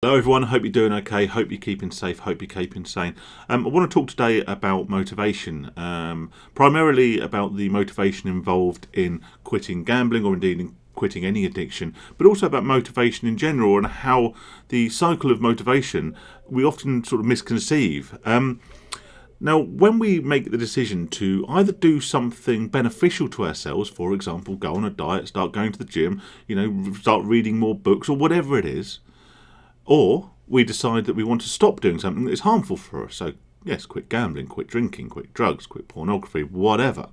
Hello everyone, hope you're doing okay, hope you're keeping safe, hope you're keeping sane. I want to talk today about motivation, primarily about the motivation involved in quitting gambling or indeed in quitting any addiction, but also about motivation in general and how the cycle of motivation we often sort of misconceive. Now, when we make the decision to either do something beneficial to ourselves, for example, go on a diet, start going to the gym, start reading more books or whatever it is, or we decide that we want to stop doing something that is harmful for us. So, yes, quit gambling, quit drinking, quit drugs, quit pornography, whatever.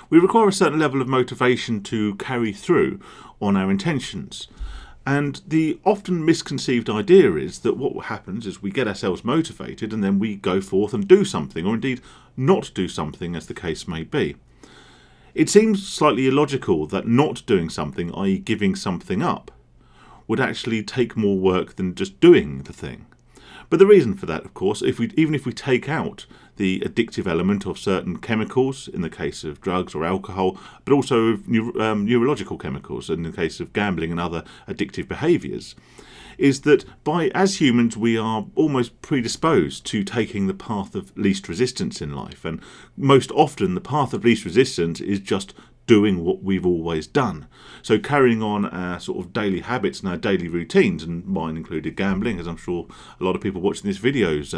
We require a certain level of motivation to carry through on our intentions. And the often misconceived idea is that what happens is we get ourselves motivated and then we go forth and do something, or indeed not do something, as the case may be. It seems slightly illogical that not doing something, i.e. giving something up, would actually take more work than just doing the thing. But the reason for that, of course, even if we take out the addictive element of certain chemicals, in the case of drugs or alcohol, but also neurological chemicals, in the case of gambling and other addictive behaviours, is that as humans we are almost predisposed to taking the path of least resistance in life. And most often the path of least resistance is just doing what we've always done. So carrying on our sort of daily habits and our daily routines, and mine included gambling, as I'm sure a lot of people watching this videos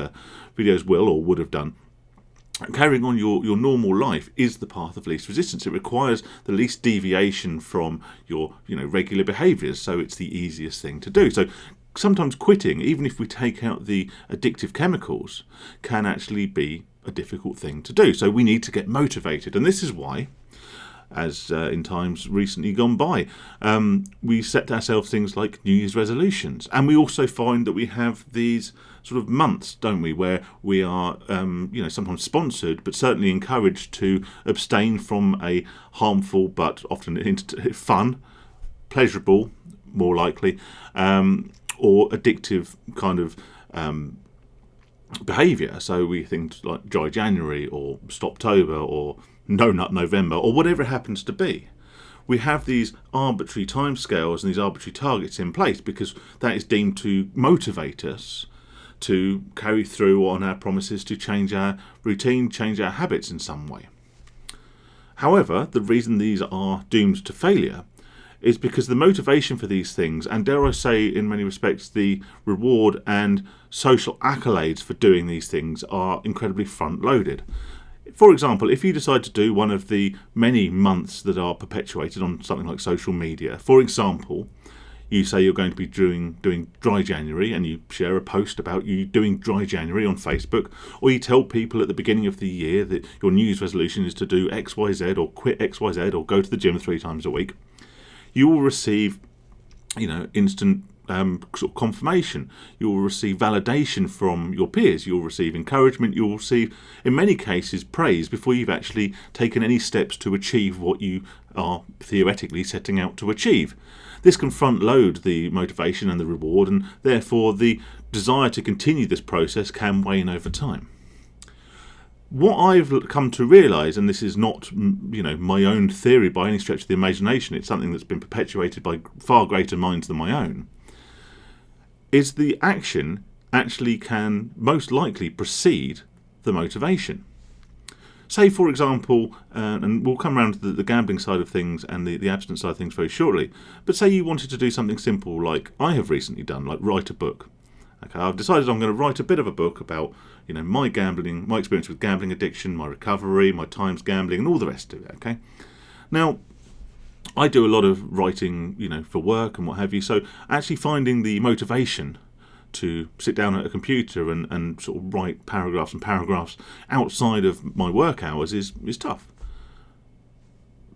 will or would have done. Carrying on your normal life is the path of least resistance. It requires the least deviation from your regular behaviours, so it's the easiest thing to do. So sometimes quitting, even if we take out the addictive chemicals, can actually be a difficult thing to do. So we need to get motivated, and this is why, as in times recently gone by, we set ourselves things like New Year's resolutions. And we also find that we have these sort of months, don't we, where we are sometimes sponsored but certainly encouraged to abstain from a harmful but often fun, pleasurable, more likely, or addictive kind of behaviour. So we think like Dry January or Stoptober or No Nut November, or whatever it happens to be. We have these arbitrary timescales and these arbitrary targets in place because that is deemed to motivate us to carry through on our promises to change our routine, change our habits in some way. However, the reason these are doomed to failure is because the motivation for these things, and dare I say in many respects the reward and social accolades for doing these things, are incredibly front-loaded. For example, if you decide to do one of the many months that are perpetuated on something like social media, for example, you say you're going to be doing Dry January and you share a post about you doing Dry January on Facebook, or you tell people at the beginning of the year that your New Year's resolution is to do XYZ or quit XYZ or go to the gym 3 times a week, you will receive instant sort of confirmation. You will receive validation from your peers. You'll receive encouragement. You'll receive, in many cases, praise before you've actually taken any steps to achieve what you are theoretically setting out to achieve. This can front load the motivation and the reward, and therefore the desire to continue this process can wane over time. What I've come to realise, and this is not my own theory by any stretch of the imagination, it's something that's been perpetuated by far greater minds than my own, is the action actually can most likely precede the motivation. Say, for example, and we'll come around to the gambling side of things and the abstinence side of things very shortly, but say you wanted to do something simple like I have recently done, like write a book. Okay, I've decided I'm going to write a bit of a book about my experience with gambling addiction, my recovery, my times gambling, and all the rest of it. Okay, now I do a lot of writing, for work and what have you. So actually finding the motivation to sit down at a computer and sort of write paragraphs and paragraphs outside of my work hours is tough.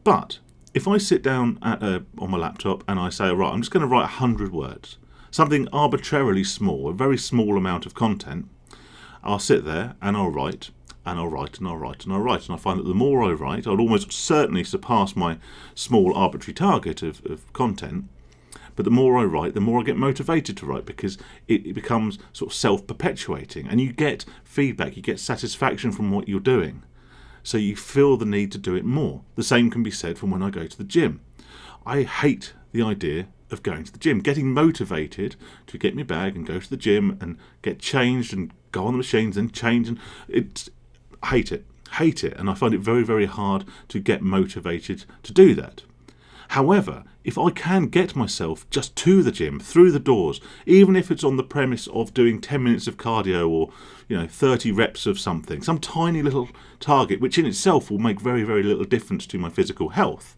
But if I sit down on my laptop and I say, right, I'm just going to write 100 words, something arbitrarily small, a very small amount of content, I'll sit there and I'll write, and I'll write, and I'll write, and I'll write. And I find that the more I write, I'll almost certainly surpass my small arbitrary target of content. But the more I write, the more I get motivated to write, because it becomes sort of self-perpetuating, and you get feedback, you get satisfaction from what you're doing. So you feel the need to do it more. The same can be said from when I go to the gym. I hate the idea of going to the gym, getting motivated to get my bag and go to the gym and get changed and go on the machines and change. And hate it, and I find it very, very hard to get motivated to do that. However, if I can get myself just to the gym, through the doors, even if it's on the premise of doing 10 minutes of cardio or 30 reps of something, some tiny little target, which in itself will make very, very little difference to my physical health,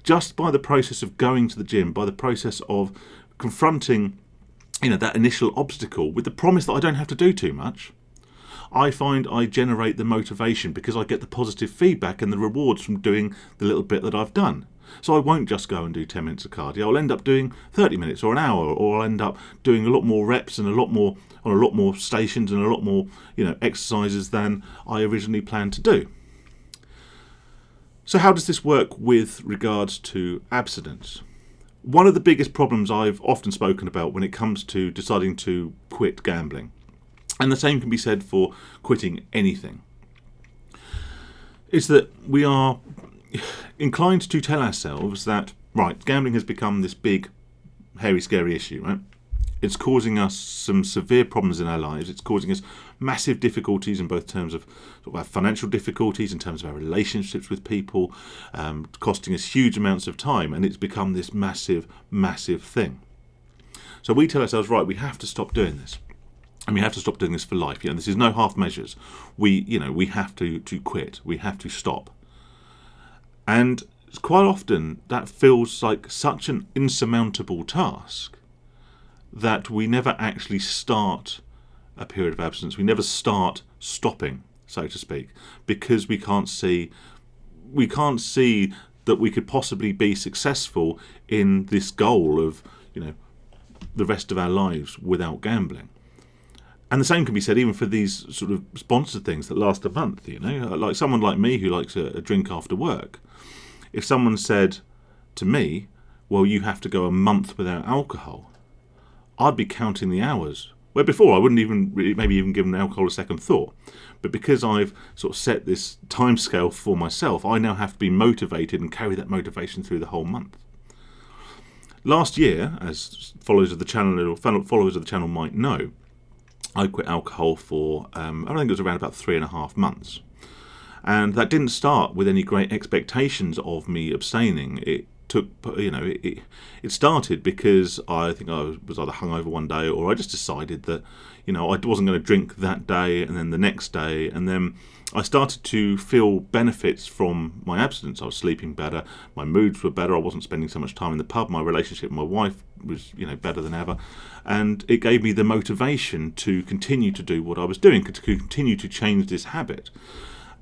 just by the process of going to the gym, by the process of confronting that initial obstacle with the promise that I don't have to do too much, I find I generate the motivation because I get the positive feedback and the rewards from doing the little bit that I've done. So I won't just go and do 10 minutes of cardio. I'll end up doing 30 minutes or an hour, or I'll end up doing a lot more reps and a lot more stations and a lot more exercises than I originally planned to do. So how does this work with regards to abstinence? One of the biggest problems I've often spoken about when it comes to deciding to quit gambling, and the same can be said for quitting anything, is that we are inclined to tell ourselves that, right, gambling has become this big, hairy, scary issue, right? It's causing us some severe problems in our lives. It's causing us massive difficulties in both terms of our financial difficulties, in terms of our relationships with people, costing us huge amounts of time, and it's become this massive, massive thing. So we tell ourselves, right, we have to stop doing this. And we have to stop doing this for life. This is no half measures. We have to quit. We have to stop. And quite often that feels like such an insurmountable task that we never actually start a period of abstinence. We never start stopping, so to speak, because we can't see that we could possibly be successful in this goal of the rest of our lives without gambling. And the same can be said even for these sort of sponsored things that last a month, like someone like me who likes a drink after work. If someone said to me, well, you have to go a month without alcohol, I'd be counting the hours. Where before I wouldn't even maybe even given alcohol a second thought. But because I've sort of set this timescale for myself, I now have to be motivated and carry that motivation through the whole month. Last year, as followers of the channel might know, I quit alcohol for, I think it was around about 3.5 months. And that didn't start with any great expectations of me abstaining. It took, it started because I think I was either hungover one day, or I just decided that, I wasn't going to drink that day and then the next day. And then I started to feel benefits from my abstinence. I was sleeping better. My moods were better. I wasn't spending so much time in the pub. My relationship with my wife was, better than ever. And it gave me the motivation to continue to do what I was doing, to continue to change this habit.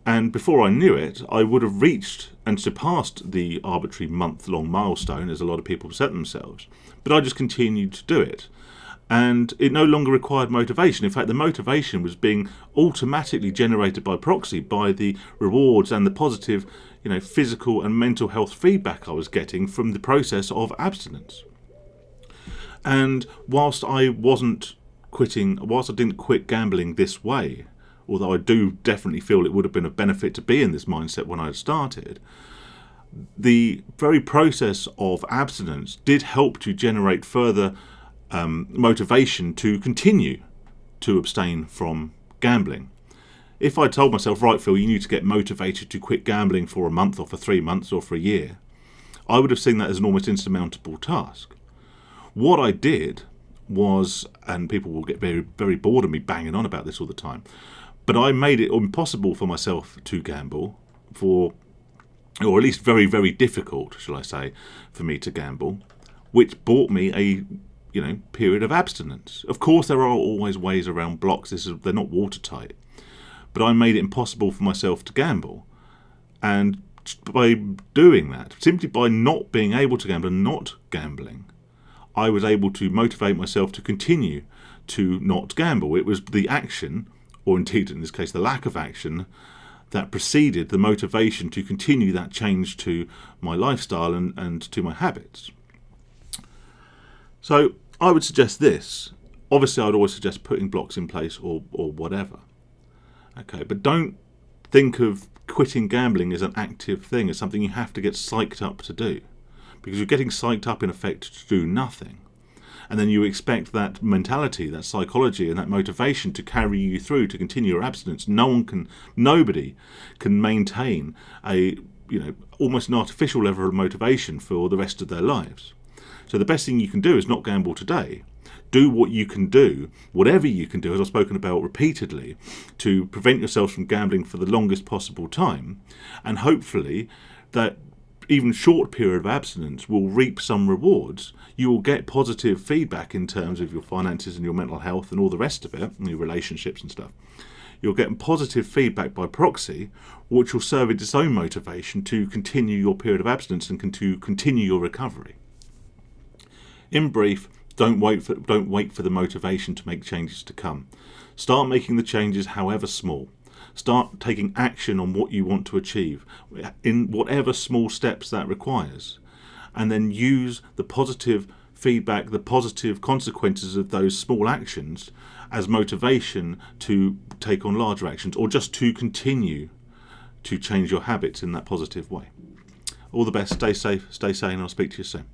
And before I knew it, I would have reached and surpassed the arbitrary month-long milestone, as a lot of people set themselves. But I just continued to do it. And it no longer required motivation. In fact, the motivation was being automatically generated by proxy by the rewards and the positive, physical and mental health feedback I was getting from the process of abstinence. And whilst I didn't quit gambling this way, although I do definitely feel it would have been of benefit to be in this mindset when I had started, the very process of abstinence did help to generate further motivation to continue to abstain from gambling. If I told myself, right, Phil, you need to get motivated to quit gambling for a month or for 3 months or for a year, I would have seen that as an almost insurmountable task. What I did was, and people will get very, very bored of me banging on about this all the time, but I made it impossible for myself to gamble, or at least very, very difficult, shall I say, for me to gamble, which bought me a period of abstinence. Of course, there are always ways around blocks. They're not watertight. But I made it impossible for myself to gamble. And by doing that, simply by not being able to gamble and not gambling, I was able to motivate myself to continue to not gamble. It was the action, or indeed in this case the lack of action, that preceded the motivation to continue that change to my lifestyle and to my habits. So I would suggest this. Obviously, I'd always suggest putting blocks in place or whatever. Okay, but don't think of quitting gambling as an active thing, as something you have to get psyched up to do. because you're getting psyched up in effect to do nothing. And then you expect that mentality, that psychology, and that motivation to carry you through to continue your abstinence. Nobody can maintain a almost an artificial level of motivation for the rest of their lives. So the best thing you can do is not gamble today. Do what you can do, whatever you can do, as I've spoken about repeatedly, to prevent yourselves from gambling for the longest possible time, and hopefully that even short period of abstinence will reap some rewards. You will get positive feedback in terms of your finances and your mental health and all the rest of it, and your relationships and stuff. You'll get positive feedback by proxy, which will serve as its own motivation to continue your period of abstinence and to continue your recovery. In brief, don't wait for the motivation to make changes to come. Start making the changes, however small. Start taking action on what you want to achieve, in whatever small steps that requires. And then use the positive feedback, the positive consequences of those small actions as motivation to take on larger actions, or just to continue to change your habits in that positive way. All the best, stay safe, stay sane, I'll speak to you soon.